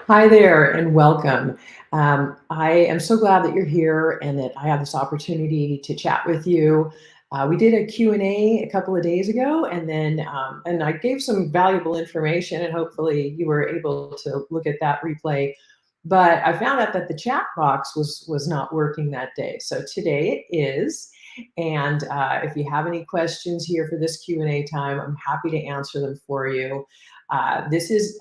Hi there and welcome. I am so glad that you're here and that I have this opportunity to chat with you. We did a Q&A a couple of days ago and I gave some valuable information and hopefully you were able to look at that replay. But I found out that the chat box was not working that day. So today it is. And if you have any questions here for this Q&A time, I'm happy to answer them for you. This is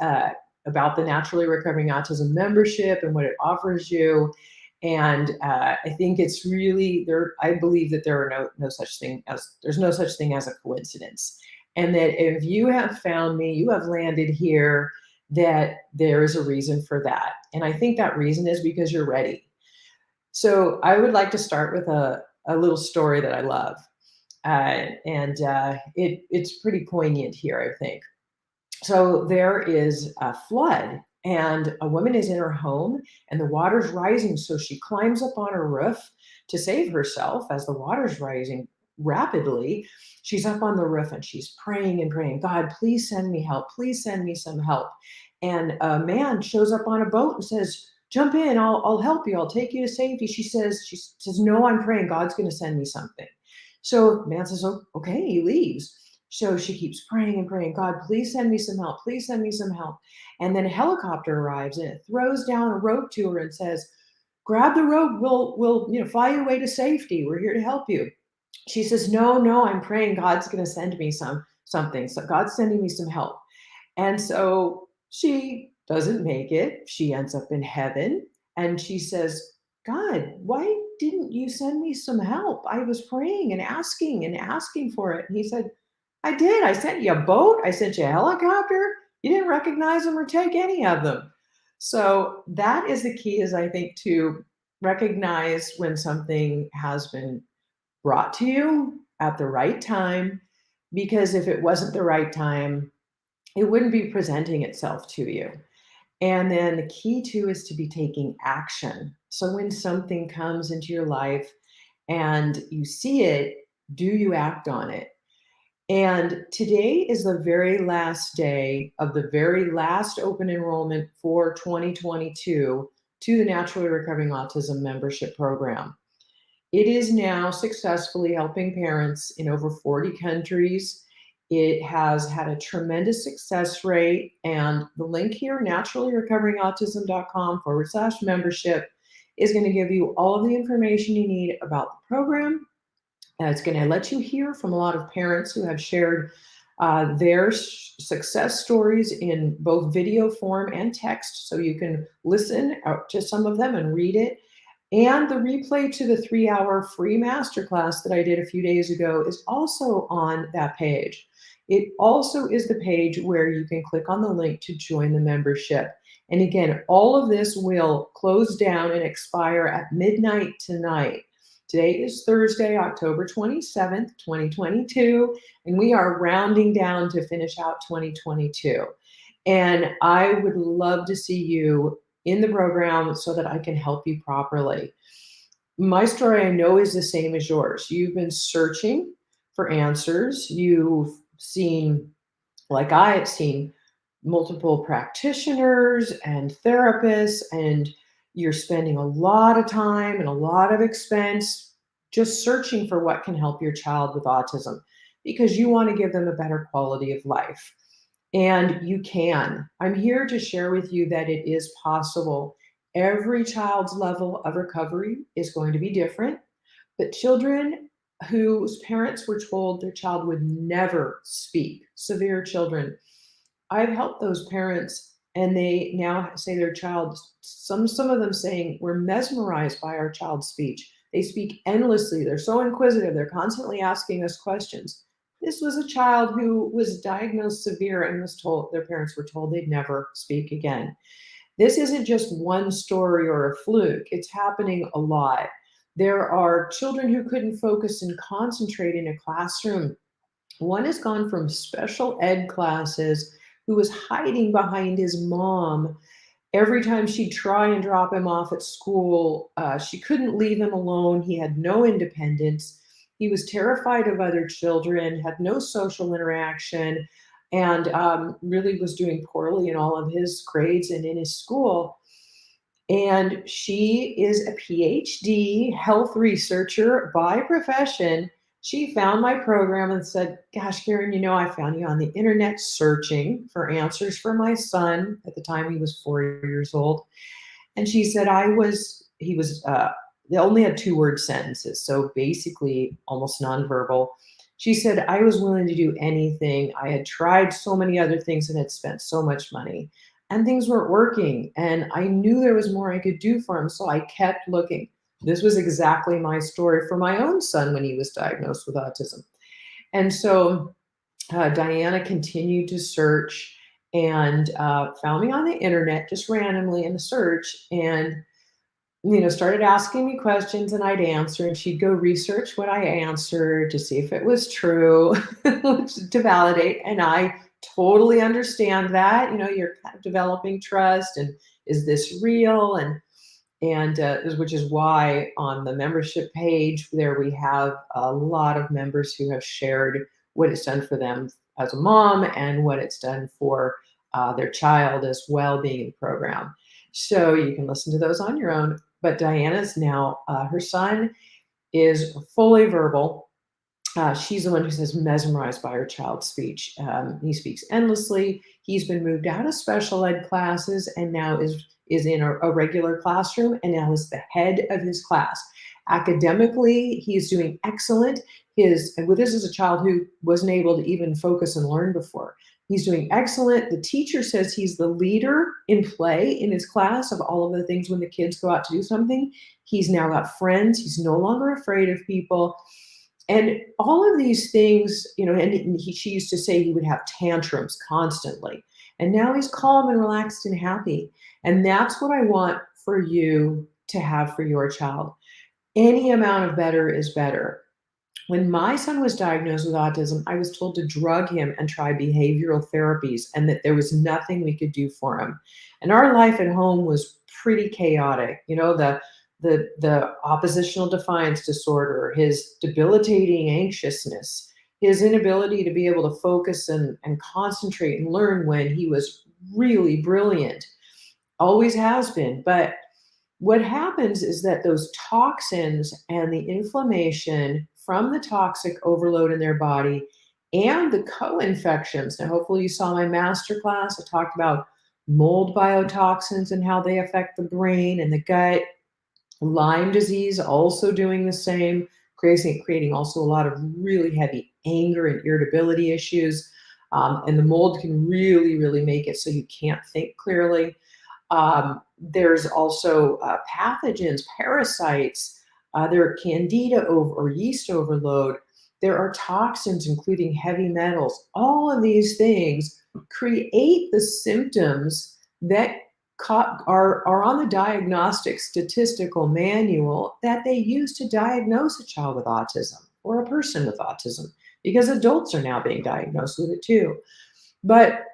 about the Naturally Recovering Autism membership and what it offers you. And I think it's really there. I believe that there are no such thing as there's no such thing as a coincidence, and that if you have found me, you have landed here. That there is a reason for that, and I think that reason is because you're ready. So I would like to start with a little story that I love, it's pretty poignant here, I think. So there is a flood, and a woman is in her home, and the water's rising. So she climbs up on her roof to save herself as the water's rising rapidly. She's up on the roof and she's praying and praying, God, please send me help. Please send me some help. And a man shows up on a boat and says, jump in, I'll help you. I'll take you to safety. She says, no, I'm praying. God's going to send me something. So the man says, oh, okay, he leaves. So she keeps praying and praying, God, please send me some help. Please send me some help. And then a helicopter arrives and it throws down a rope to her and says, grab the rope. We'll fly you away to safety. We're here to help you. She says, no, I'm praying God's going to send me something. So God's sending me some help. And so she doesn't make it. She ends up in heaven and she says, God, why didn't you send me some help? I was praying and asking for it. And he said, I did. I sent you a boat. I sent you a helicopter. You didn't recognize them or take any of them. So that is the key, is I think, to recognize when something has been brought to you at the right time, because if it wasn't the right time, it wouldn't be presenting itself to you. And then the key too is to be taking action. So when something comes into your life and you see it, do you act on it? And today is the very last day of the very last open enrollment for 2022 to the Naturally Recovering Autism membership program. It is now successfully helping parents in over 40 countries. It has had a tremendous success rate. And the link here, naturallyrecoveringautism.com/membership, is going to give you all of the information you need about the program. It's going to let you hear from a lot of parents who have shared their success stories in both video form and text. So you can listen to some of them and read it. And the replay to the 3-hour free masterclass that I did a few days ago is also on that page. It also is the page where you can click on the link to join the membership. And again, all of this will close down and expire at midnight tonight. Today is Thursday, October 27th, 2022, and we are rounding down to finish out 2022. And I would love to see you in the program so that I can help you properly. My story, I know, is the same as yours. You've been searching for answers. You've seen, like I have seen, multiple practitioners and therapists, and you're spending a lot of time and a lot of expense just searching for what can help your child with autism, because you want to give them a better quality of life. And you can. I'm here to share with you that it is possible. Every child's level of recovery is going to be different, but children whose parents were told their child would never speak, severe children, I've helped those parents, and they now say their child, some of them saying, we're mesmerized by our child's speech. They speak endlessly. They're so inquisitive. They're constantly asking us questions. This was a child who was diagnosed severe and was told, their parents were told they'd never speak again. This isn't just one story or a fluke. It's happening a lot. There are children who couldn't focus and concentrate in a classroom. One has gone from special ed classes, who was hiding behind his mom. Every time she'd try and drop him off at school, she couldn't leave him alone. He had no independence. He was terrified of other children, had no social interaction, and really was doing poorly in all of his grades and in his school. And she is a PhD health researcher by profession. She found my program and said, "Gosh, Karen, I found you on the internet searching for answers for my son." At the time, he was 4 years old. And she said, he was, they only had 2 word sentences. So basically almost nonverbal. She said, "I was willing to do anything. I had tried so many other things and had spent so much money and things weren't working. And I knew there was more I could do for him. So I kept looking." This was exactly my story for my own son when he was diagnosed with autism. And so Diana continued to search and found me on the internet just randomly in the search, and started asking me questions, and I'd answer, and she'd go research what I answered to see if it was true, to validate. And I totally understand that. You're kind of developing trust, and is this real? And which is why on the membership page there we have a lot of members who have shared what it's done for them as a mom and what it's done for their child as well being in the program. So you can listen to those on your own. But Diana's now, her son is fully verbal. She's the one who's just mesmerized by her child's speech. He speaks endlessly. He's been moved out of special ed classes and now is in a regular classroom, and now is the head of his class. Academically, he's doing excellent. This is a child who wasn't able to even focus and learn before. He's doing excellent. The teacher says he's the leader in play in his class of all of the things when the kids go out to do something. He's now got friends. He's no longer afraid of people. And all of these things, and she used to say he would have tantrums constantly. And now he's calm and relaxed and happy. And that's what I want for you to have for your child. Any amount of better is better. When my son was diagnosed with autism, I was told to drug him and try behavioral therapies, and that there was nothing we could do for him. And our life at home was pretty chaotic. The oppositional defiance disorder, his debilitating anxiousness, his inability to be able to focus and concentrate and learn when he was really brilliant, always has been. But what happens is that those toxins and the inflammation from the toxic overload in their body and the co-infections. Now, hopefully you saw my masterclass. I talked about mold biotoxins and how they affect the brain and the gut. Lyme disease also doing the same, creating also a lot of really heavy anger and irritability issues. And the mold can really, really make it so you can't think clearly. There's also pathogens, parasites, there are candida or yeast overload. There are toxins, including heavy metals. All of these things create the symptoms that are on the diagnostic statistical manual that they use to diagnose a child with autism or a person with autism, because adults are now being diagnosed with it too. But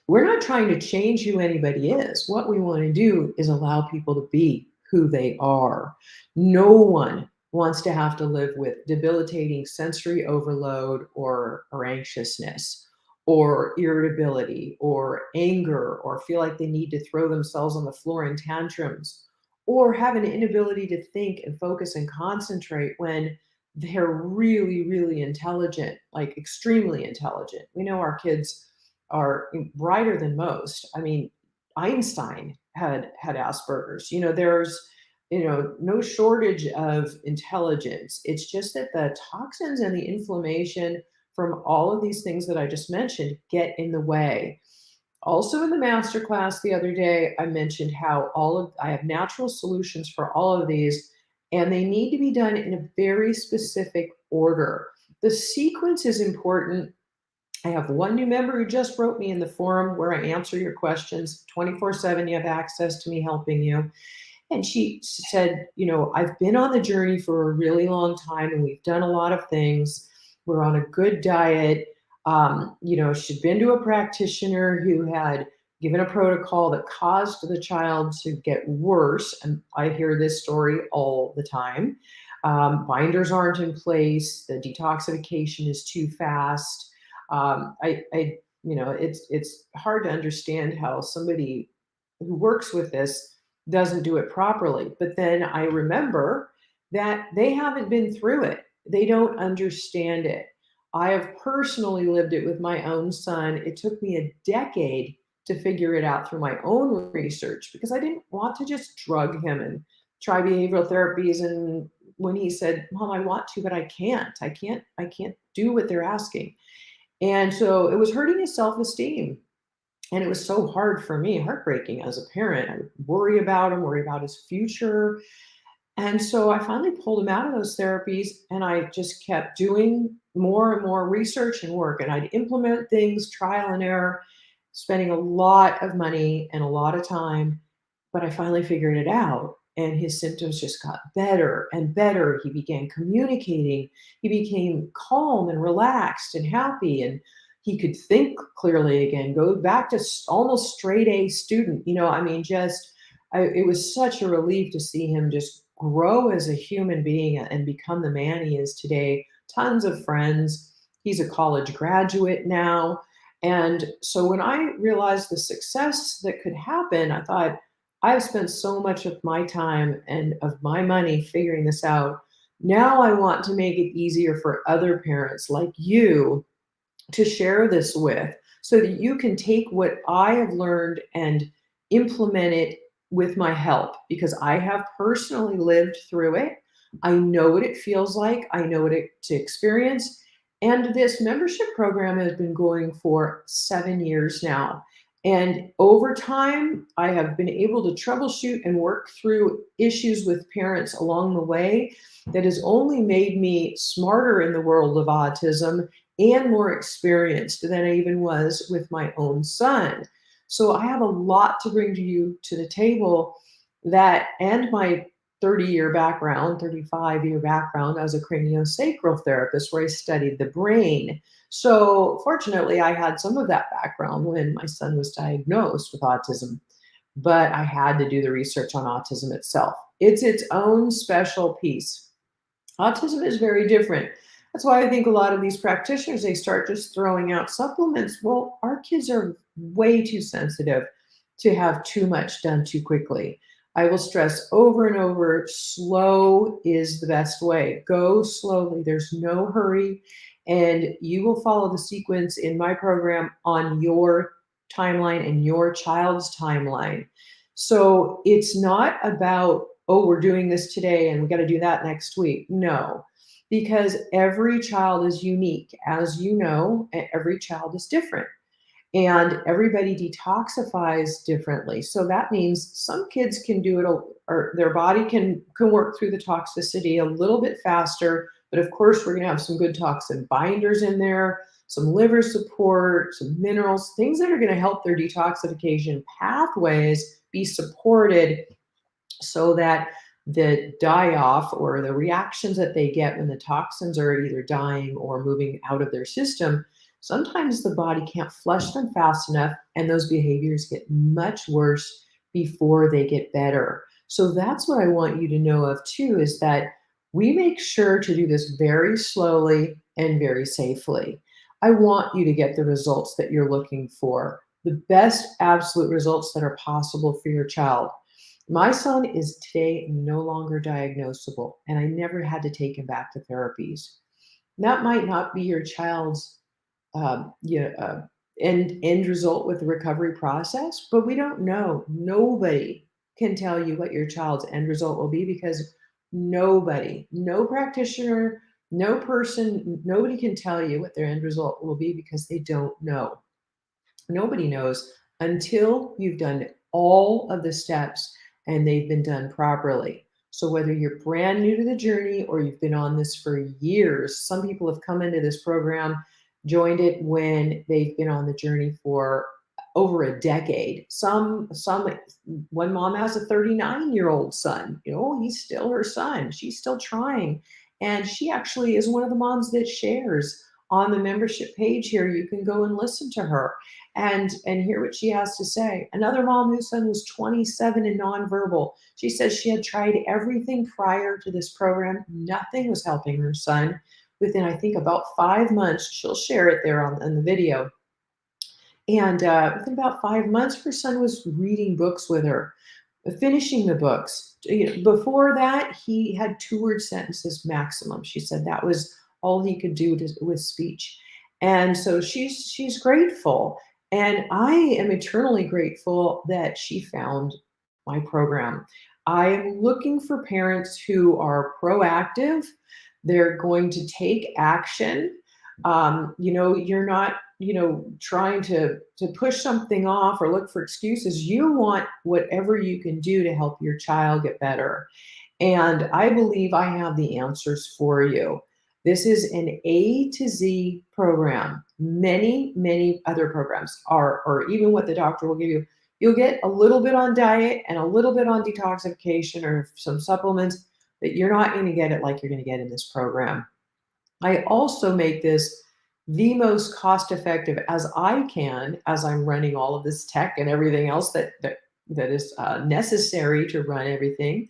we're not trying to change who anybody is. What we want to do is allow people to be who they are. No one wants to have to live with debilitating sensory overload or anxiousness or irritability or anger, or feel like they need to throw themselves on the floor in tantrums, or have an inability to think and focus and concentrate when they're really, really intelligent, like extremely intelligent. We know our kids are brighter than most. I mean, Einstein had Asperger's. There's no shortage of intelligence. It's just that the toxins and the inflammation from all of these things that I just mentioned get in the way. Also in the masterclass the other day, I mentioned how I have natural solutions for all of these, and they need to be done in a very specific order. The sequence is important. I have one new member who just wrote me in the forum where I answer your questions 24/7. You have access to me helping you. And she said, I've been on the journey for a really long time and we've done a lot of things. We're on a good diet. She'd been to a practitioner who had given a protocol that caused the child to get worse. And I hear this story all the time. Binders aren't in place. The detoxification is too fast. I it's hard to understand how somebody who works with this doesn't do it properly. But then I remember that they haven't been through it. They don't understand it. I have personally lived it with my own son. It took me a decade to figure it out through my own research because I didn't want to just drug him and try behavioral therapies. And when he said, "Mom, I want to, but I can't do what they're asking." And so it was hurting his self-esteem. And it was so hard for me, heartbreaking as a parent. I would worry about him, worry about his future. And so I finally pulled him out of those therapies and I just kept doing more and more research and work. And I'd implement things, trial and error, spending a lot of money and a lot of time. But I finally figured it out. And his symptoms just got better and better. He began communicating. He became calm and relaxed and happy. And he could think clearly again, go back to almost straight A student. I mean, it was such a relief to see him just grow as a human being and become the man he is today. Tons of friends. He's a college graduate now. And so when I realized the success that could happen, I thought, I've spent so much of my time and of my money figuring this out. Now I want to make it easier for other parents like you to share this with so that you can take what I have learned and implement it with my help because I have personally lived through it. I know what it feels like, I know what it to experience. And this membership program has been going for 7 years now. And over time, I have been able to troubleshoot and work through issues with parents along the way that has only made me smarter in the world of autism and more experienced than I even was with my own son. So I have a lot to bring to you to the table that and my 30-year background, 35-year background as a craniosacral therapist where I studied the brain. So fortunately, I had some of that background when my son was diagnosed with autism, but I had to do the research on autism itself. It's its own special piece. Autism is very different. That's why I think a lot of these practitioners, they start just throwing out supplements. Well, our kids are way too sensitive to have too much done too quickly. I will stress over and over, slow is the best way. Go slowly. There's no hurry. And you will follow the sequence in my program on your timeline and your child's timeline. So it's not about, oh, we're doing this today and we got to do that next week. No, because every child is unique. As you know, every child is different and everybody detoxifies differently. So that means some kids can do it, or their body can work through the toxicity a little bit faster. But of course, we're going to have some good toxin binders in there, some liver support, some minerals, things that are going to help their detoxification pathways be supported so that the die off or the reactions that they get when the toxins are either dying or moving out of their system, sometimes the body can't flush them fast enough and those behaviors get much worse before they get better. So that's what I want you to know of too, is that we make sure to do this very slowly and very safely. I want you to get the results that you're looking for, the best absolute results that are possible for your child. My son is today no longer diagnosable, and I never had to take him back to therapies. That might not be your child's yeah, end result with the recovery process, but we don't know. Nobody can tell you what your child's end result will be because nobody, no practitioner, no person, nobody can tell you what their end result will be because they don't know. Nobody knows until you've done all of the steps and they've been done properly. So whether you're brand new to the journey or you've been on this for years, some people have come into this program, joined it when they've been on the journey for over a decade. One mom has a 39-year-old son, he's still her son. She's still trying. And she actually is one of the moms that shares on the membership page here. You can go and listen to her and hear what she has to say. Another mom whose son was 27 and nonverbal. She says she had tried everything prior to this program. Nothing was helping her son. Within, I think, about 5 months, she'll share it there on the video. And within about 5 months, her son was reading books with her, finishing the books. Before that, he had 2 word sentences maximum. She said that was all he could do with speech. And so she's grateful. And I am eternally grateful that she found my program. I am looking for parents who are proactive. They're going to take action. You're not, trying to push something off or look for excuses. You want whatever you can do to help your child get better. And I believe I have the answers for you. This is an A to Z program. Many, many other programs are, or even what the doctor will give you. You'll get a little bit on diet and a little bit on detoxification or some supplements, but you're not going to get it like you're going to get in this program. I also make this the most cost effective as I can as I'm running all of this tech and everything else that is necessary to run everything.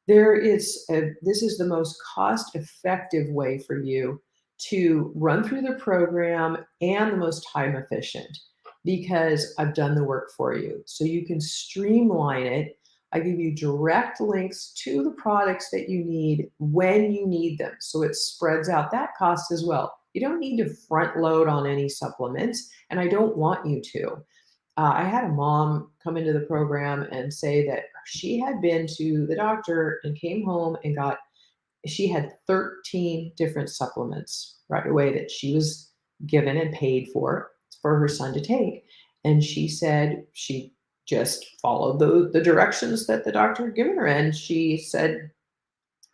This is the most cost effective way for you to run through the program and the most time efficient because I've done the work for you. So you can streamline it. I give you direct links to the products that you need when you need them. So it spreads out that cost as well. You don't need to front load on any supplements, and I don't want you to. I had a mom come into the program and say that she had been to the doctor and came home and she had 13 different supplements right away that she was given and paid for her son to take. And she said she just followed the directions that the doctor had given her. And she said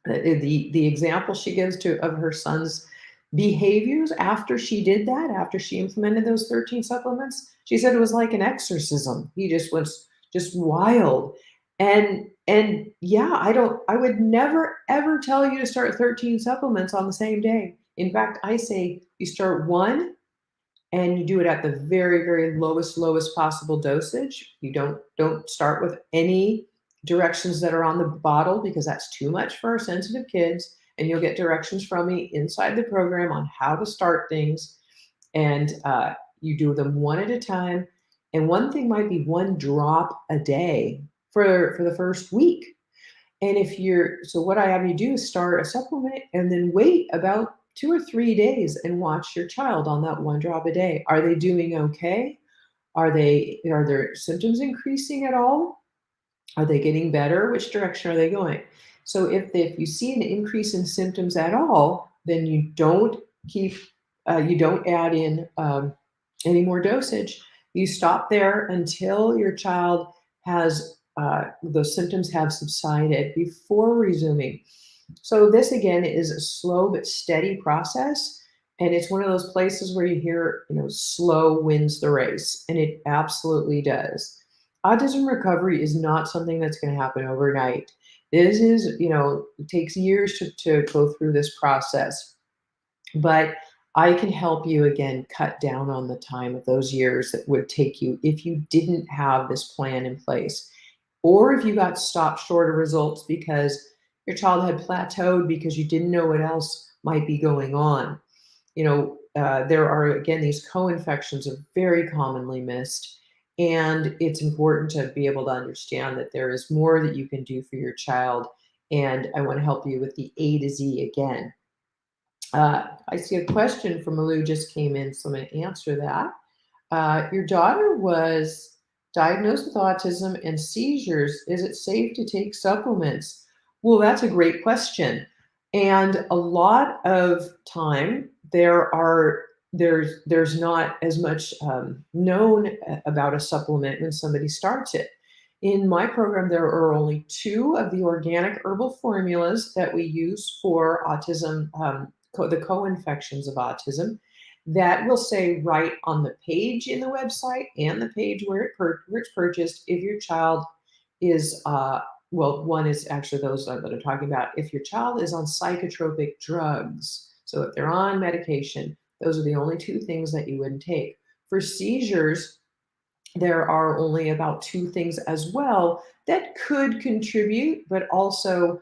the example she gives to of her son's behaviors after she did that, after she implemented those 13 supplements, she said it was like an exorcism. He just was just wild. And yeah, I would never ever tell you to start 13 supplements on the same day. In fact, I say you start one and you do it at the very, very lowest possible dosage. You don't start with any directions that are on the bottle because that's too much for our sensitive kids. And you'll get directions from me inside the program on how to start things. And you do them one at a time. And one thing might be 1 drop a day for the first week. And so what I have you do is start a supplement and then wait about 2 or 3 days and watch your child on that 1 drop a day. Are they doing okay? Are their symptoms increasing at all? Are they getting better? Which direction are they going? So if you see an increase in symptoms at all, then you don't add in any more dosage. You stop there until your child has those symptoms have subsided before resuming. So this again is a slow but steady process. And it's one of those places where you hear, slow wins the race. And it absolutely does. Autism recovery is not something that's going to happen overnight. This is, it takes years to go through this process. But I can help you again cut down on the time of those years that would take you if you didn't have this plan in place. Or if you got stopped short of results because your child had plateaued because you didn't know what else might be going on. There are, again, these co-infections are very commonly missed. And it's important to be able to understand that there is more that you can do for your child. And I want to help you with the A to Z again. I see a question from Malou just came in, so I'm going to answer that. Your daughter was diagnosed with autism and seizures. Is it safe to take supplements? Well, that's a great question. And a lot of time there's not as much known about a supplement when somebody starts it. In my program, there are only 2 of the organic herbal formulas that we use for autism, the co-infections of autism, that will say right on the page in the website and the page where it's purchased if your child is, one is actually those that I'm talking about. If your child is on psychotropic drugs, so if they're on medication, those are the only 2 things that you wouldn't take. For seizures, there are only about 2 things as well that could contribute, but also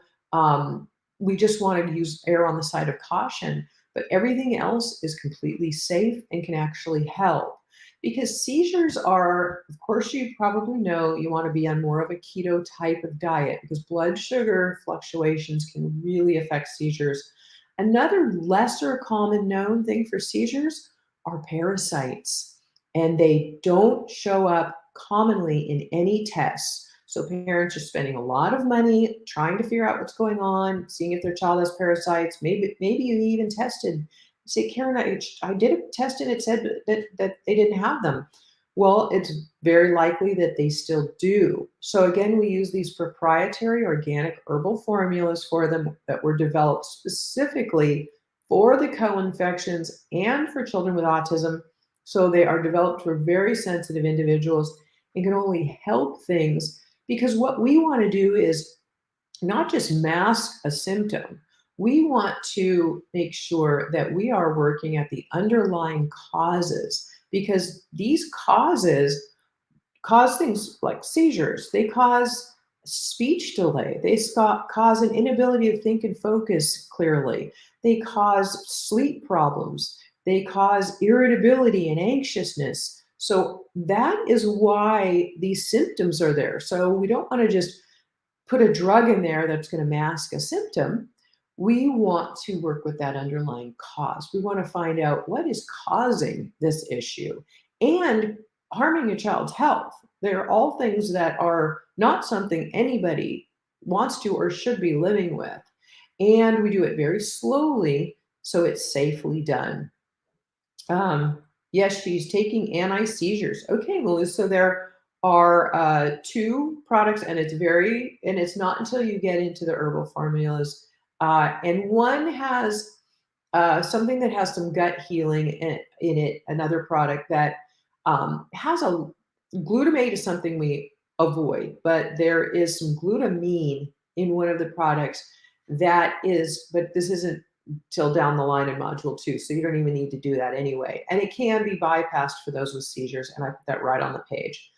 we just wanted to err on the side of caution. But everything else is completely safe and can actually help. because seizures are, of course, you probably know you want to be on more of a keto type of diet because blood sugar fluctuations can really affect seizures. Another lesser common known thing for seizures are parasites, and they don't show up commonly in any tests. So parents are spending a lot of money trying to figure out what's going on, seeing if their child has parasites. Maybe you even tested. You say, Karen, I did a test and it said that they didn't have them. Well, it's very likely that they still do. So again, we use these proprietary organic herbal formulas for them that were developed specifically for the co-infections and for children with autism. So they are developed for very sensitive individuals and can only help things because what we want to do is not just mask a symptom. We want to make sure that we are working at the underlying causes because these cause things like seizures. They cause speech delay. They cause an inability to think and focus clearly. They cause sleep problems. They cause irritability and anxiousness. So that is why these symptoms are there. So we don't want to just put a drug in there that's going to mask a symptom. We want to work with that underlying cause. We want to find out what is causing this issue and harming a child's health. They're all things that are not something anybody wants to or should be living with. And we do it very slowly so it's safely done. Yes, she's taking anti-seizures. Okay, Melissa, so there are two products, and it's not until you get into the herbal formulas. And one has something that has some gut healing in it, another product that has a glutamate is something we avoid, but there is some glutamine in one of the products but this isn't till down the line in module 2, so you don't even need to do that anyway. And it can be bypassed for those with seizures, and I put that right on the page.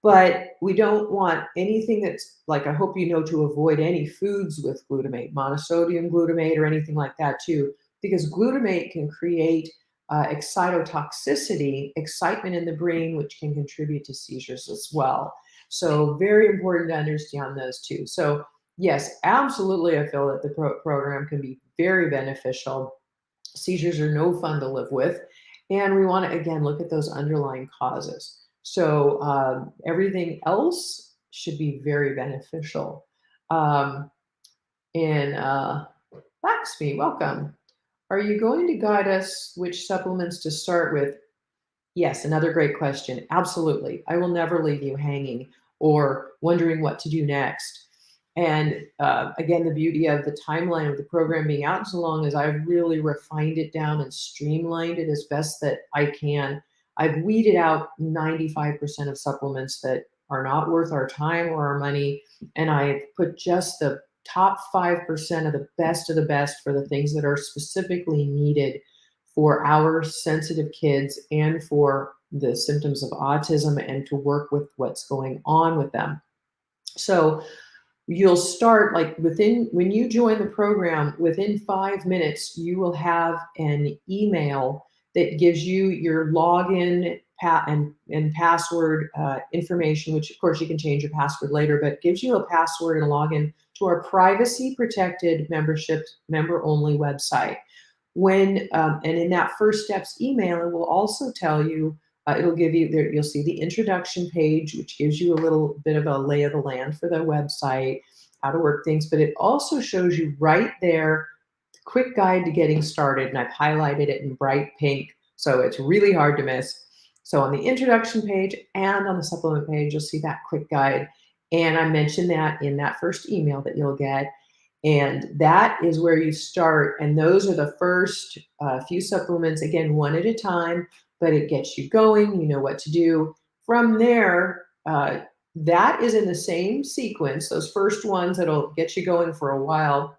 But we don't want anything that's like, I hope you know to avoid any foods with glutamate, monosodium glutamate or anything like that too, because glutamate can create excitotoxicity, excitement in the brain, which can contribute to seizures as well. So very important to understand those two. So yes, absolutely, I feel that the program can be very beneficial. Seizures are no fun to live with. And we want to, again, look at those underlying causes. So everything else should be very beneficial. And Laxmi, welcome. Are you going to guide us which supplements to start with? Yes, another great question. Absolutely. I will never leave you hanging or wondering what to do next. And again, the beauty of the timeline of the program being out so long is I've really refined it down and streamlined it as best that I can. I've weeded out 95% of supplements that are not worth our time or our money. And I've put just the top 5% of the best for the things that are specifically needed for our sensitive kids and for the symptoms of autism and to work with what's going on with them. So you'll start like when you join the program, within 5 minutes, you will have an email that gives you your login and password information, which of course you can change your password later, but gives you a password and a login to our privacy protected member only website. And in that first steps email, it will also tell you, it'll give you there, you'll see the introduction page, which gives you a little bit of a lay of the land for the website, how to work things, but it also shows you right there, quick guide to getting started. And I've highlighted it in bright pink, so it's really hard to miss. So on the introduction page and on the supplement page, you'll see that quick guide. And I mentioned that in that first email that you'll get. And that is where you start. And those are the first few supplements, again, one at a time, but it gets you going. You know what to do. From there, that is in the same sequence, those first ones that'll get you going for a while.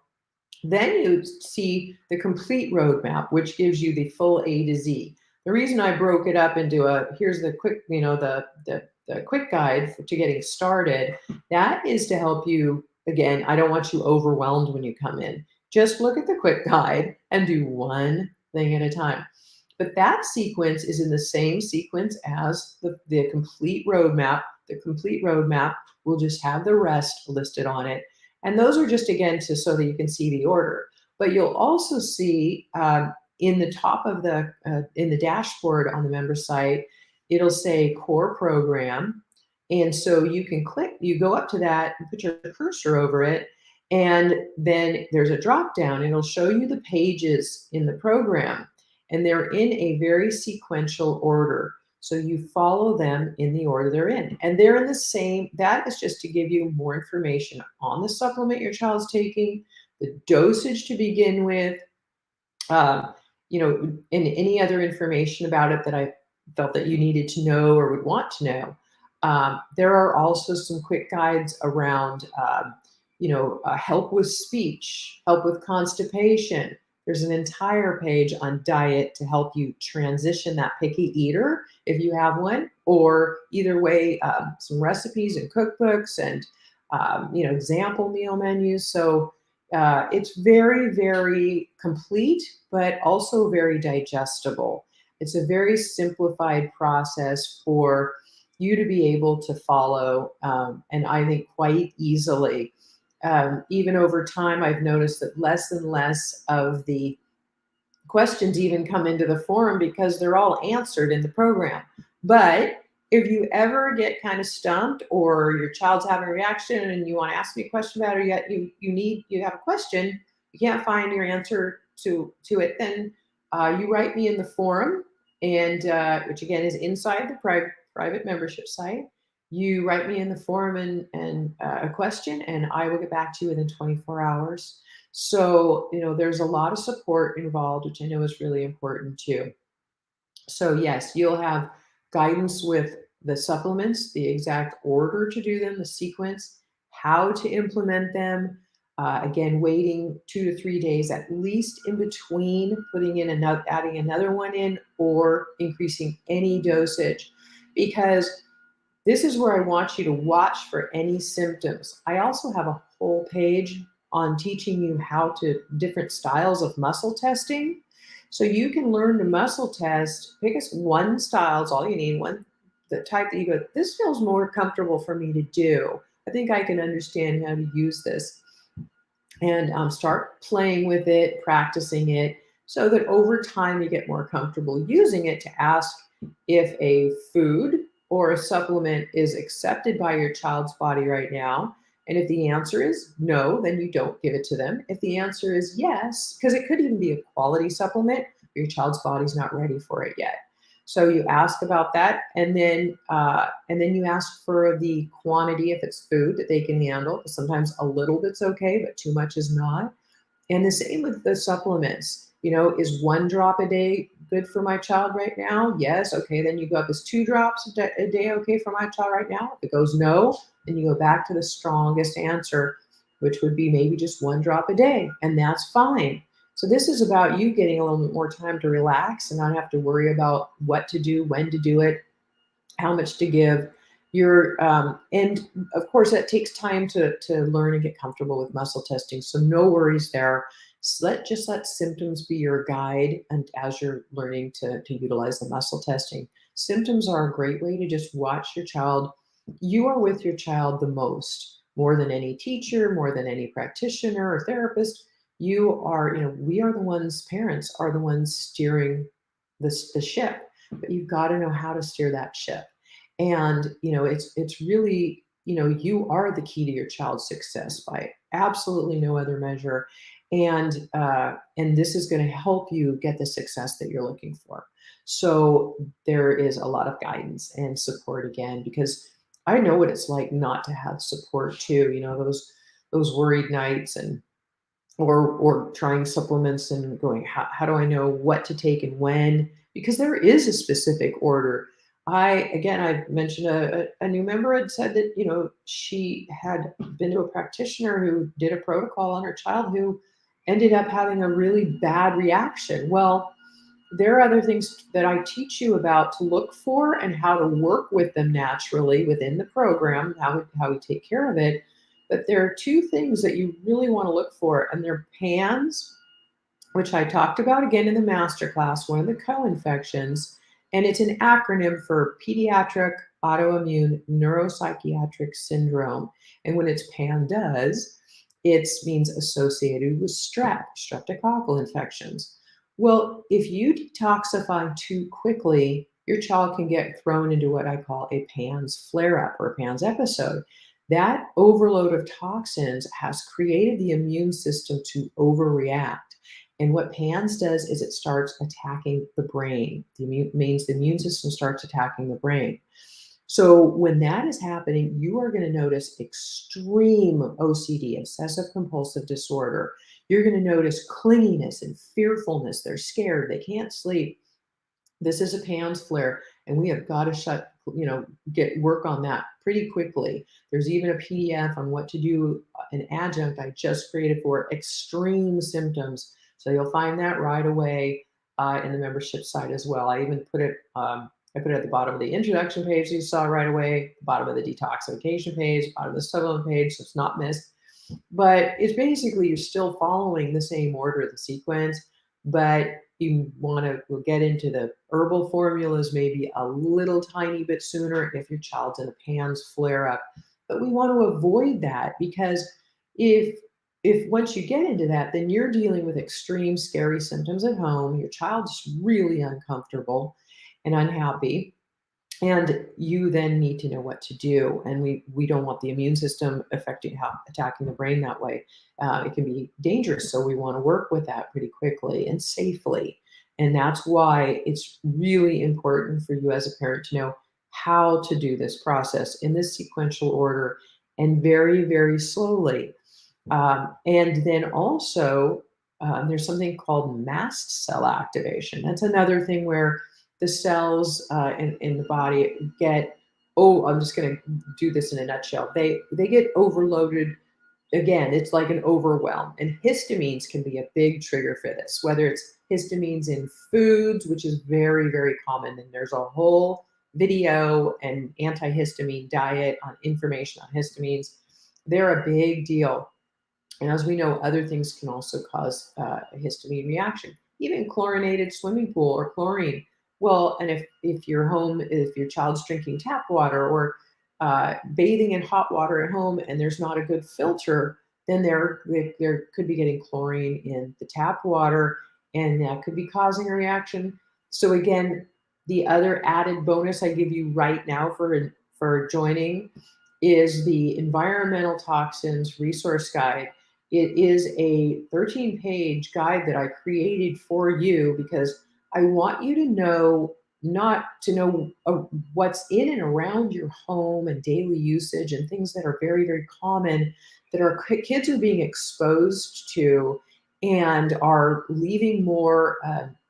Then you see the complete roadmap, which gives you the full A to Z. The reason I broke it up into here's the quick, the quick guide to getting started, that is to help you. Again, I don't want you overwhelmed when you come in. Just look at the quick guide and do one thing at a time. But that sequence is in the same sequence as the complete roadmap. The complete roadmap will just have the rest listed on it. And those are just, again, so that you can see the order. But you'll also see in the top of in the dashboard on the member site, it'll say core program. And so you can click, you go up to that and put your cursor over it. And then there's a drop down. It'll show you the pages in the program, and they're in a very sequential order. So you follow them in the order they're in. And they're in the same, that is just to give you more information on the supplement your child's taking, the dosage to begin with, uh, and any other information about it that I felt that you needed to know or would want to know. There are also some quick guides around, help with speech, help with constipation. There's an entire page on diet to help you transition that picky eater if you have one, or either way, some recipes and cookbooks and, example meal menus. So it's very, very complete, but also very digestible. It's a very simplified process for you to be able to follow, and I think quite easily. Even over time, I've noticed that less and less of the questions even come into the forum because they're all answered in the program. But if you ever get kind of stumped, or your child's having a reaction and you want to ask me a question about it, yet you have a question, you can't find your answer to it, then you write me in the forum, and which again is inside the private membership site. You write me in the forum and a question, and I will get back to you within 24 hours. So, there's a lot of support involved, which I know is really important too. So, yes, you'll have guidance with the supplements, the exact order to do them, the sequence, how to implement them. Again, waiting 2 to 3 days at least in between putting in adding another one in, or increasing any dosage, because this is where I want you to watch for any symptoms. I also have a whole page on teaching you how to different styles of muscle testing. So you can learn to muscle test, pick us one style, is all you need, one, the type that you go, this feels more comfortable for me to do. I think I can understand how to use this. And start playing with it, practicing it, so that over time you get more comfortable using it to ask if a food or a supplement is accepted by your child's body right now. And if the answer is no, then you don't give it to them. If the answer is yes, because it could even be a quality supplement, your child's body's not ready for it yet. So you ask about that, and then you ask for the quantity if it's food that they can handle. Sometimes a little bit's okay, but too much is not. And the same with the supplements. Is 1 drop a day good for my child right now? Yes. Okay. Then you go up, is 2 drops a day okay for my child right now? If it goes no, then you go back to the strongest answer, which would be maybe just 1 drop a day, and that's fine. So this is about you getting a little bit more time to relax and not have to worry about what to do, when to do it, how much to give. And of course, that takes time to learn and get comfortable with muscle testing. So no worries there. Just let symptoms be your guide, and as you're learning to utilize the muscle testing. Symptoms are a great way to just watch your child. You are with your child the most, more than any teacher, more than any practitioner or therapist. We are the ones, parents are the ones steering the ship, but you've got to know how to steer that ship. And, it's really, you are the key to your child's success by absolutely no other measure. And this is going to help you get the success that you're looking for. So there is a lot of guidance and support, again, because I know what it's like not to have support too. Those worried nights, and or trying supplements and going, how do I know what to take and when? Because there is a specific order. I mentioned a new member had said that, she had been to a practitioner who did a protocol on her child who ended up having a really bad reaction. Well, there are other things that I teach you about to look for and how to work with them naturally within the program, how we take care of it. But there are 2 things that you really want to look for, and they're PANS, which I talked about again in the masterclass, one of the co-infections, and it's an acronym for pediatric autoimmune neuropsychiatric syndrome. And when it's PANDAS, it means associated with streptococcal infections. Well, if you detoxify too quickly, your child can get thrown into what I call a PANS flare up or a PANS episode. That overload of toxins has created the immune system to overreact. And what PANS does is it starts attacking the brain. Means the immune system starts attacking the brain. So when that is happening, you are going to notice extreme OCD, obsessive compulsive disorder. You're going to notice clinginess and fearfulness. They're scared. They can't sleep. This is a PANS flare, and we have got to get work on that pretty quickly. There's even a PDF on what to do, an adjunct I just created for extreme symptoms. So you'll find that right away in the membership site as well. I even put it, I put it at the bottom of the introduction page, so you saw right away, bottom of the detoxification page, bottom of the supplement page, so it's not missed. But it's basically, you're still following the same order, the sequence, but you want to get into the herbal formulas maybe a little tiny bit sooner if your child's in a PANS flare up. But we want to avoid that, because if once you get into that, then you're dealing with extreme scary symptoms at home. Your child's really uncomfortable and unhappy, and you then need to know what to do. And we don't want the immune system attacking the brain that way. It can be dangerous, so we want to work with that pretty quickly and safely. And that's why it's really important for you as a parent to know how to do this process in this sequential order, and very, very slowly. And then also, there's something called mast cell activation. That's another thing where the cells in the body get, oh, I'm just going to do this in a nutshell. They get overloaded. Again, it's like an overwhelm. And histamines can be a big trigger for this, whether it's histamines in foods, which is very, very common. And there's a whole video and antihistamine diet on information on histamines. They're a big deal. And as we know, other things can also cause a histamine reaction, even chlorinated swimming pool or chlorine. Well, and if your home, if your child's drinking tap water or bathing in hot water at home and there's not a good filter, then there could be getting chlorine in the tap water, and that could be causing a reaction. So again, the other added bonus I give you right now for joining is the Environmental Toxins Resource Guide. It is a 13-page guide that I created for you because I want you to know, not to know what's in and around your home and daily usage and things that are very, very common that our kids are being exposed to and are leaving more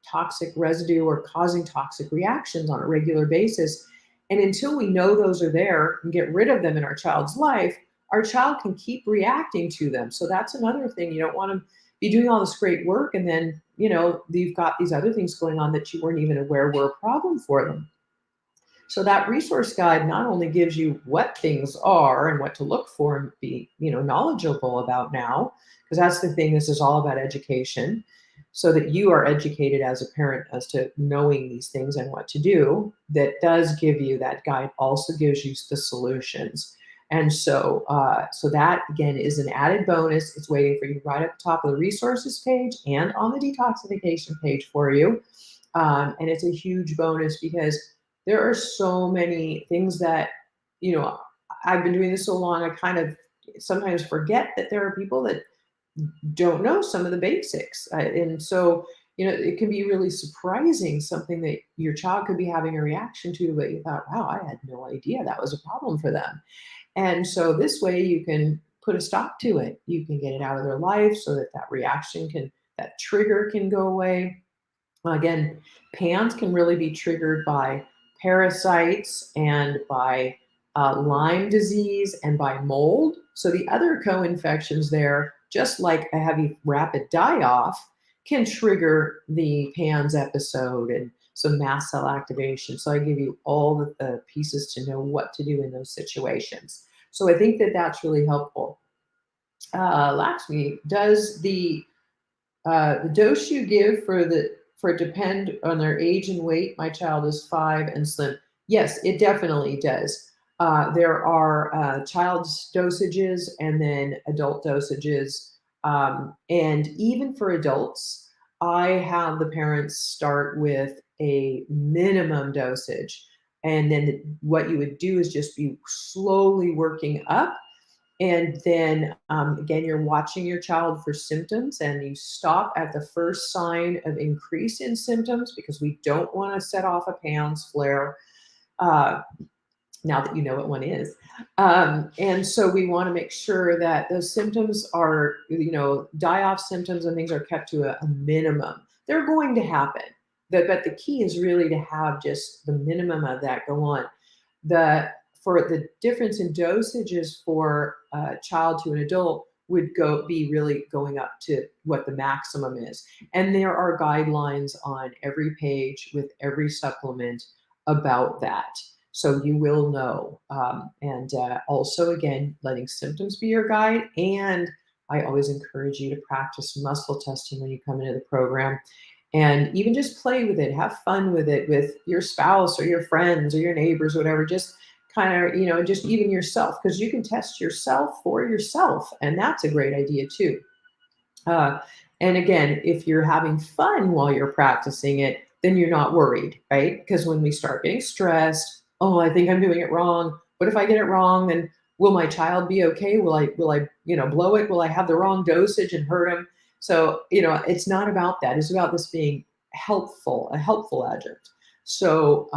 toxic residue or causing toxic reactions on a regular basis. And until we know those are there and get rid of them in our child's life, our child can keep reacting to them. So that's another thing. You don't want to be doing all this great work and then, you've got these other things going on that you weren't even aware were a problem for them. So that resource guide not only gives you what things are and what to look for and be, knowledgeable about now, because that's the thing, this is all about education, so that you are educated as a parent as to knowing these things and what to do. That does give you, that guide also gives you the solutions. And so, so that again is an added bonus. It's waiting for you right at the top of the resources page and on the detoxification page for you. And it's a huge bonus because there are so many things that, I've been doing this so long, I kind of sometimes forget that there are people that don't know some of the basics. And so, it can be really surprising, something that your child could be having a reaction to, but you thought, wow, I had no idea that was a problem for them. And so this way you can put a stop to it. You can get it out of their life so that that trigger can go away. Again, PANS can really be triggered by parasites and by Lyme disease and by mold. So the other co-infections there, just like a heavy rapid die-off, can trigger the PANS episode and some mast cell activation. So I give you all the pieces to know what to do in those situations. So I think that that's really helpful. Lakshmi, does the The dose you give for it depend on their age and weight. My child is 5 and slim. Yes, it definitely does. There are child's dosages and then adult dosages. And even for adults, I have the parents start with a minimum dosage. And then what you would do is just be slowly working up, and then again, you're watching your child for symptoms, and you stop at the first sign of increase in symptoms because we don't want to set off a PANS flare. Uh, now that you know what one is. And so we want to make sure that those symptoms are, die off symptoms and things are kept to a minimum. They're going to happen. But the key is really to have just the minimum of that go on. For the difference in dosages for a child to an adult would be really going up to what the maximum is. And there are guidelines on every page with every supplement about that. So you will know. And also, again, letting symptoms be your guide. And I always encourage you to practice muscle testing when you come into the program. And even just play with it, have fun with it with your spouse or your friends or your neighbors, whatever. Just kind of, just even yourself, because you can test yourself for yourself. And that's a great idea too. Uh, and again, if you're having fun while you're practicing it, then you're not worried, right? Because when we start getting stressed, oh, I think I'm doing it wrong. What if I get it wrong? Then will my child be okay? Will I, blow it? Will I have the wrong dosage and hurt him? So, it's not about that. It's about this being helpful, a helpful adjunct. So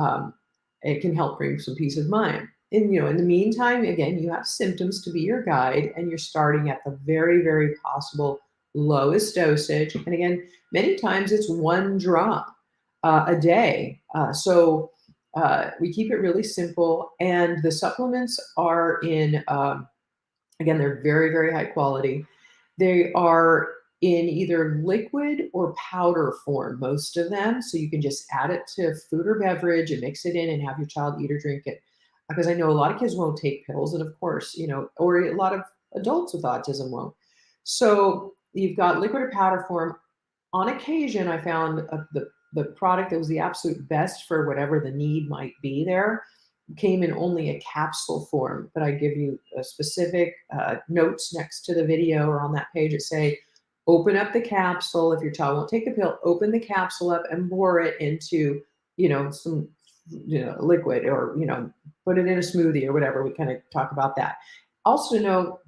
it can help bring some peace of mind. And, in the meantime, again, you have symptoms to be your guide, and you're starting at the very, very possible lowest dosage. And again, many times it's 1 drop a day. So we keep it really simple. And the supplements are in, again, they're very, very high quality. They are in either liquid or powder form, most of them. So you can just add it to food or beverage and mix it in and have your child eat or drink it. Because I know a lot of kids won't take pills. And of course, or a lot of adults with autism won't. So you've got liquid or powder form. On occasion, I found the product that was the absolute best for whatever the need might be there came in only a capsule form, but I give you a specific notes next to the video or on that page that say, open up the capsule. If your child won't take the pill, open the capsule up and pour it into, some, liquid, or, put it in a smoothie or whatever. We kind of talk about that. Also know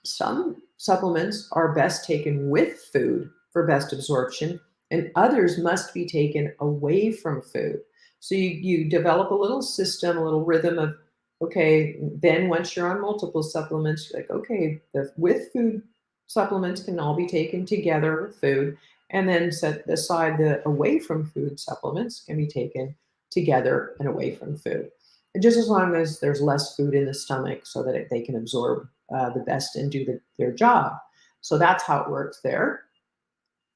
some supplements are best taken with food for best absorption, and others must be taken away from food. So you develop a little system, a little rhythm of, okay, then once you're on multiple supplements, you're like, okay, the with food supplements can all be taken together with food, and then set aside the away from food supplements can be taken together and away from food. And just as long as there's less food in the stomach so that they can absorb the best and do their job. So that's how it works there,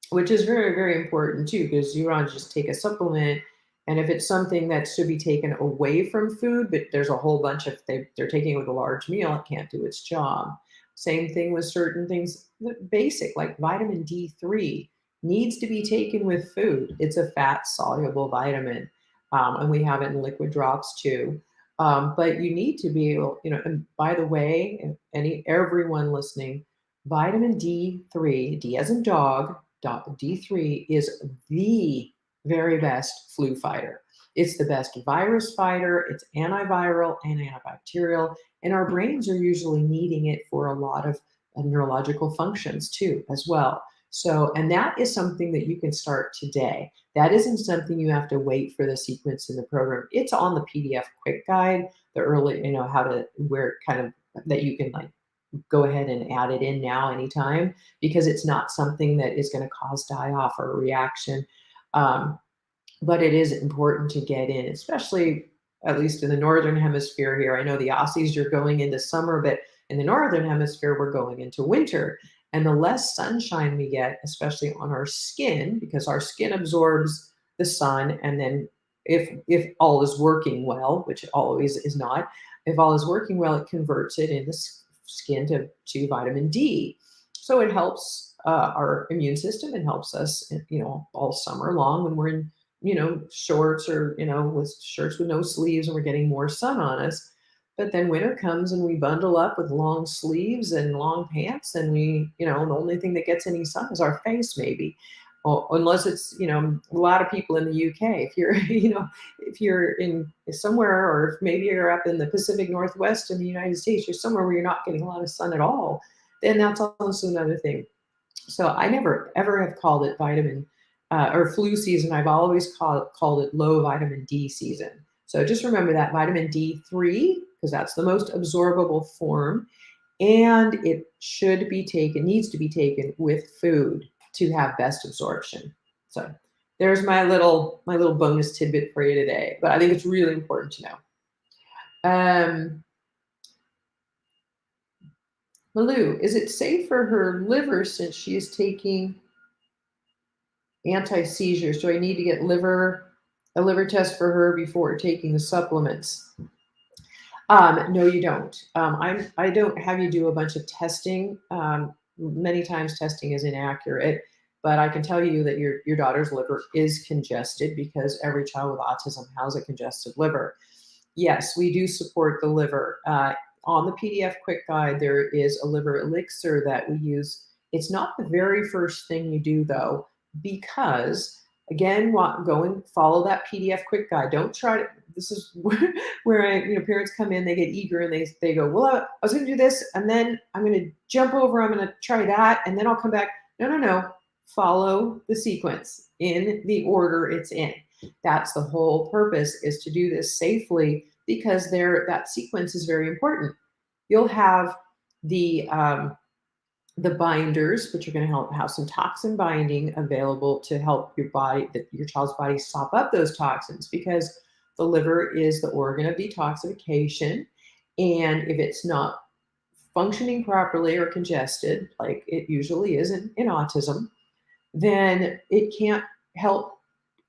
which is very, very important too, because you want to just take a supplement. And if it's something that should be taken away from food, but there's a whole bunch of, they're taking it with a large meal, it can't do its job. Same thing with certain things, basic, like vitamin D3 needs to be taken with food. It's a fat soluble vitamin. And we have it in liquid drops too. But you need to be able, and by the way, everyone listening, vitamin D3, D as in dog, D3 is the very best flu fighter. It's the best virus fighter. It's antiviral and antibacterial. And our brains are usually needing it for a lot of neurological functions too, as well. So, and that is something that you can start today. That isn't something you have to wait for the sequence in the program. It's on the PDF quick guide, the early, how to, where kind of that you can like go ahead and add it in now anytime, because it's not something that is going to cause die-off or a reaction. But it is important to get in, especially at least in the Northern Hemisphere here. I know the Aussies, you're going into summer, but in the Northern Hemisphere, we're going into winter. And the less sunshine we get, especially on our skin, because our skin absorbs the sun, and then if all is working well, which it always is not, if all is working well, it converts it in the skin to vitamin D. So it helps our immune system and helps us, all summer long when we're in, shorts or, with shirts with no sleeves and we're getting more sun on us. But then winter comes and we bundle up with long sleeves and long pants, and the only thing that gets any sun is our face, maybe. Unless it's, a lot of people in the UK. If you're, if you're in somewhere, or if maybe you're up in the Pacific Northwest in the United States, you're somewhere where you're not getting a lot of sun at all, then that's also another thing. So I never ever have called it vitamin or flu season. I've always called it low vitamin D season. So just remember that vitamin D3, because that's the most absorbable form, and it needs to be taken with food to have best absorption. So there's my little bonus tidbit for you today, but I think it's really important to know. Malou, is it safe for her liver since she is taking anti-seizures? Do I need to get a liver test for her before taking the supplements? No, you don't. I don't have you do a bunch of testing. Many times testing is inaccurate, but I can tell you that your daughter's liver is congested because every child with autism has a congested liver. Yes, we do support the liver. On the PDF quick guide, there is a liver elixir that we use. It's not the very first thing you do though, because again, go and follow that PDF quick guide. Don't try to, this is where parents come in, they get eager and they go, well, I was going to do this and then I'm going to jump over, I'm going to try that, and then I'll come back. No. Follow the sequence in the order it's in. That's the whole purpose, is to do this safely, because that sequence is very important. You'll have the binders, which are going to have some toxin binding available to help your child's body sop up those toxins, because the liver is the organ of detoxification. And if it's not functioning properly or congested, like it usually is in autism, then it can't help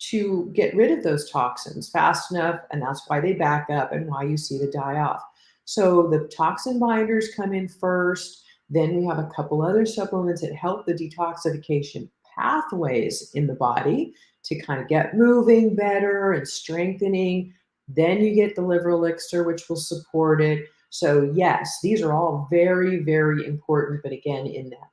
to get rid of those toxins fast enough. And that's why they back up and why you see the die off. So the toxin binders come in first. Then we have a couple other supplements that help the detoxification pathways in the body to kind of get moving better and strengthening. Then you get the liver elixir, which will support it. So yes, these are all very, very important, but again,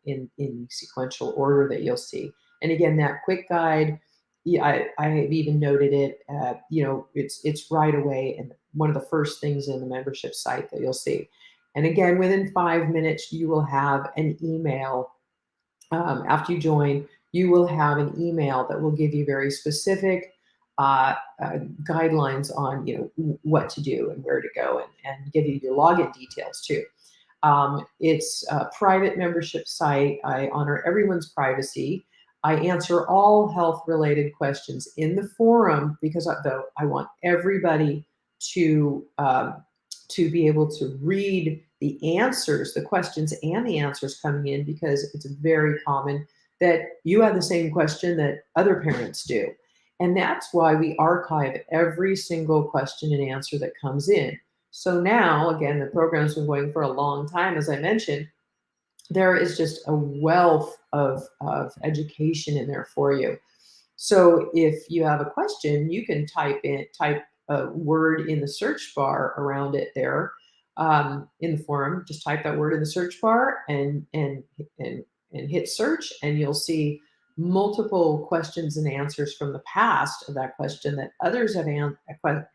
in sequential order that you'll see. And again, that quick guide, yeah, I have even noted it. It's right away, and one of the first things in the membership site that you'll see. And again, within 5 minutes, you will have an email. After you join, you will have an email that will give you very specific guidelines on what to do and where to go, and give you your login details too. It's a private membership site. I honor everyone's privacy. I answer all health-related questions in the forum, because I want everybody to be able to read the answers, the questions and the answers coming in, because it's very common that you have the same question that other parents do. And that's why we archive every single question and answer that comes in. So now, again, the program's been going for a long time, as I mentioned. There is just a wealth of education in there for you. So if you have a question, you can type a word in the search bar around it there, in the forum. Just type that word in the search bar and hit search, and you'll see multiple questions and answers from the past of that question that others have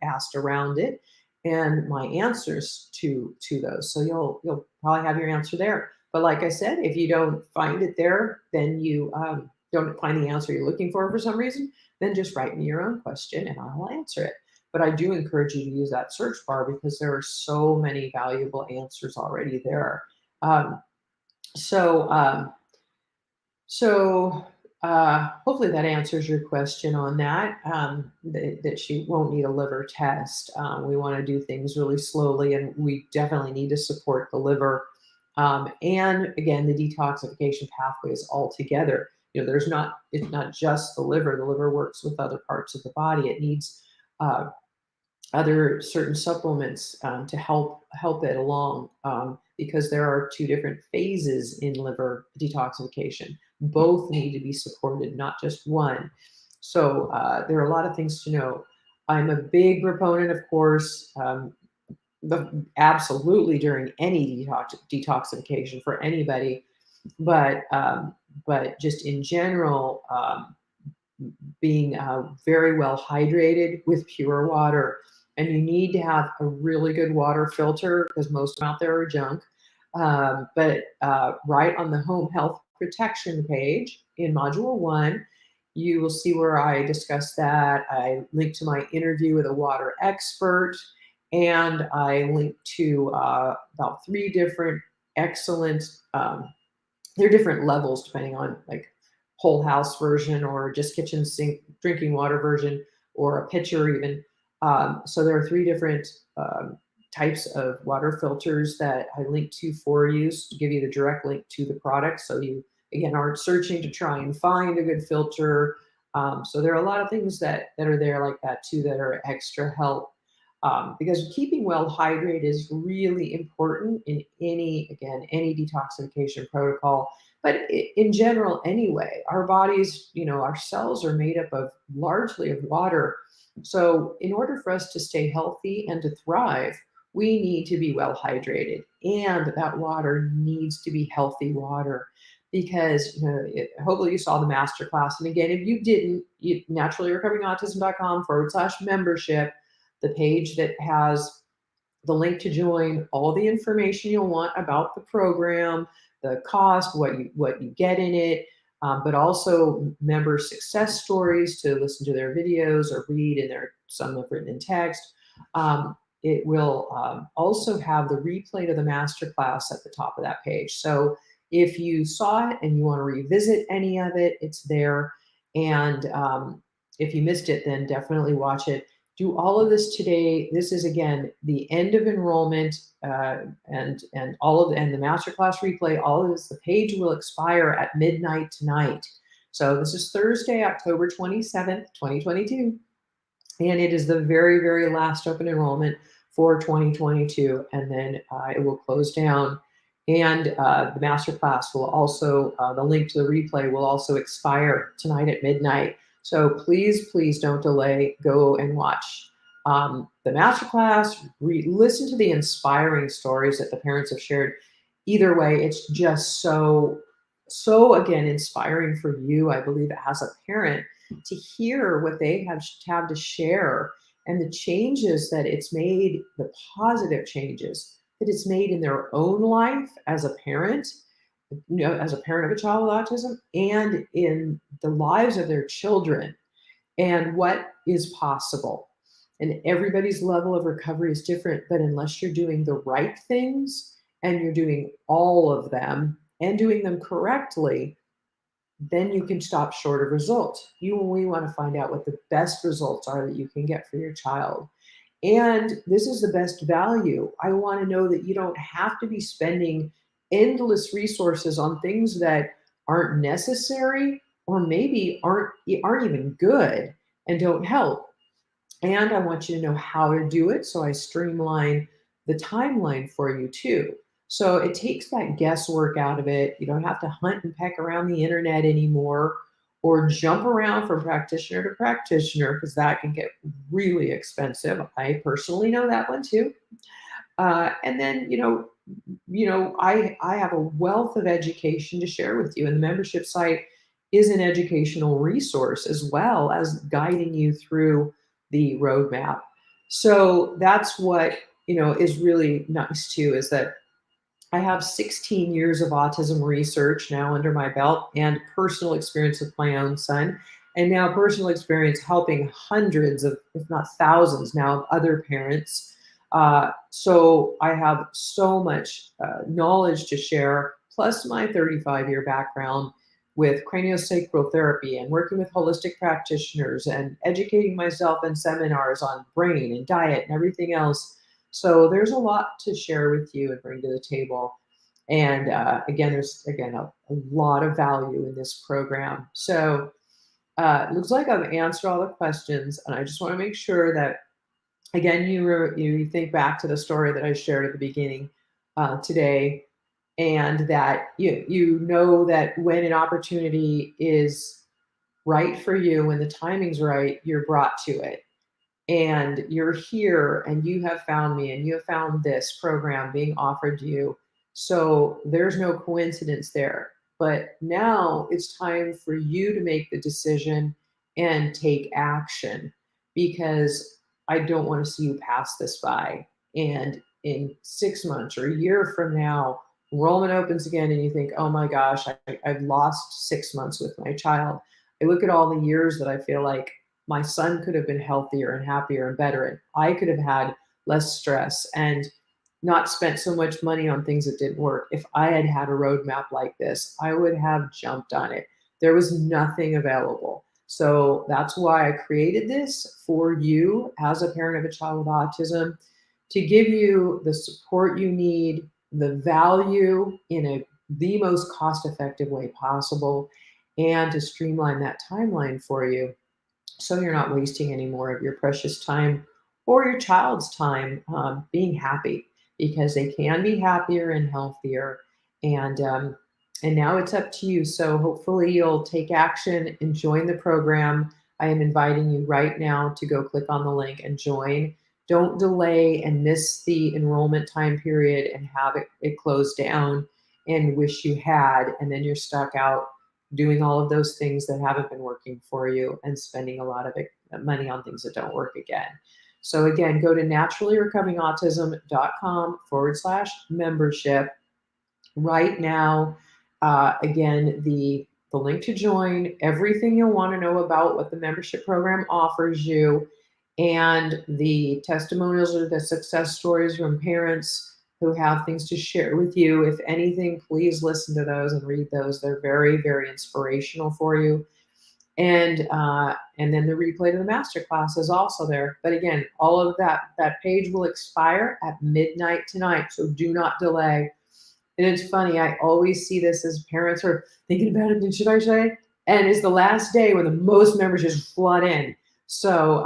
asked around it, and my answers to those. So you'll probably have your answer there. But like I said, if you don't find it there, then you don't find the answer you're looking for some reason, then just write me your own question and I will answer it. But I do encourage you to use that search bar, because there are so many valuable answers already there. Hopefully that answers your question on that, that she won't need a liver test. We want to do things really slowly, and we definitely need to support the liver. And again, the detoxification pathways all together. It's not just the liver. The liver works with other parts of the body. It needs other certain supplements to help it along, because there are two different phases in liver detoxification. Both need to be supported, not just one. So there are a lot of things to know. I'm a big proponent, of course, absolutely during any detoxification for anybody, but just in general, being very well hydrated with pure water. And you need to have a really good water filter because most of them out there are junk. But right on the home health protection page in module 1, you will see where I discuss that. I link to my interview with a water expert, and I link to about 3 different excellent there are different levels depending on like whole house version or just kitchen sink drinking water version or a pitcher even. So there are 3 different types of water filters that I link to for you to give you the direct link to the product. So you again aren't searching to try and find a good filter. So there are a lot of things that are there like that too that are extra help. Because keeping well hydrated is really important in any detoxification protocol, but in general anyway. Our bodies, our cells are made up of largely of water. So in order for us to stay healthy and to thrive, we need to be well hydrated, and that water needs to be healthy water. Because hopefully you saw the master class, and again, if you didn't, you naturallyrecoveringautism.com/membership, the page that has the link to join, all the information you'll want about the program, the cost, what you get in it, but also member success stories to listen to their videos or read, and some of written in text. It will also have the replay to the masterclass at the top of that page. So if you saw it and you want to revisit any of it, it's there. And if you missed it, then definitely watch it. Do all of this today. This is again the end of enrollment, and the masterclass replay. All of this, the page will expire at midnight tonight. So this is Thursday, October 27th, 2022, and it is the very, very last open enrollment for 2022, and then it will close down. And the masterclass will also, the link to the replay will also expire tonight at midnight. So please don't delay. Go and watch the masterclass. Listen to the inspiring stories that the parents have shared. Either way, it's just so again inspiring for you, I believe, as a parent, to hear what they have to share and the changes that it's made, the positive changes that it's made in their own life as a parent, as a parent of a child with autism, and in the lives of their children, and what is possible. And everybody's level of recovery is different, but unless you're doing the right things and you're doing all of them and doing them correctly, then you can stop short of results. We want to find out what the best results are that you can get for your child. And this is the best value. I want to know that you don't have to be spending endless resources on things that aren't necessary or maybe aren't even good and don't help. And I want you to know how to do it. So I streamline the timeline for you too. So it takes that guesswork out of it. You don't have to hunt and peck around the internet anymore or jump around from practitioner to practitioner, because that can get really expensive. I personally know that one too. And then, I have a wealth of education to share with you. And the membership site is an educational resource as well as guiding you through the roadmap. So that's what, is really nice too, is that I have 16 years of autism research now under my belt, and personal experience with my own son, and now personal experience helping hundreds of, if not thousands now, of other parents. So I have so much knowledge to share, plus my 35-year background with craniosacral therapy and working with holistic practitioners and educating myself in seminars on brain and diet and everything else. So there's a lot to share with you and bring to the table. And again, there's a lot of value in this program. So it looks like I've answered all the questions, and I just want to make sure that, again, you think back to the story that I shared at the beginning today, and that you know that when an opportunity is right for you, when the timing's right, you're brought to it, and you're here and you have found me and you have found this program being offered to you. So there's no coincidence there. But now it's time for you to make the decision and take action, because I don't want to see you pass this by. And in 6 months or a year from now, enrollment opens again and you think, oh my gosh, I've lost 6 months with my child. I look at all the years that I feel like my son could have been healthier and happier and better, and I could have had less stress and not spent so much money on things that didn't work. If I had had a roadmap like this, I would have jumped on it. There was nothing available. So that's why I created this for you as a parent of a child with autism, to give you the support you need, the value in the most cost effective way possible, and to streamline that timeline for you, so you're not wasting any more of your precious time or your child's time being happy, because they can be happier and healthier. And now it's up to you. So hopefully you'll take action and join the program. I am inviting you right now to go click on the link and join. Don't delay and miss the enrollment time period and have it close down and wish you had, and then you're stuck out doing all of those things that haven't been working for you and spending a lot of money on things that don't work again. So again, go to naturallyrecoveringautism.com/membership right now. Again, the link to join, everything you'll want to know about what the membership program offers you, and the testimonials or the success stories from parents who have things to share with you. If anything, please listen to those and read those. They're very, very inspirational for you. And then the replay to the masterclass is also there. But again, all of that page will expire at midnight tonight, so do not delay. And it's funny, I always see this as parents are thinking about it, and should I say? And it's the last day when the most members just flood in. So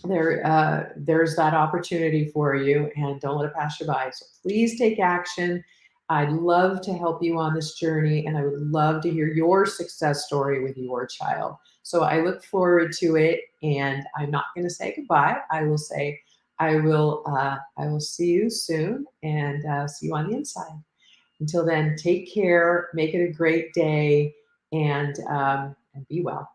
there's that opportunity for you, and don't let it pass you by. So please take action. I'd love to help you on this journey, and I would love to hear your success story with your child. So I look forward to it, and I'm not going to say goodbye. I will say I will see you soon, and see you on the inside. Until then, take care, make it a great day, and be well.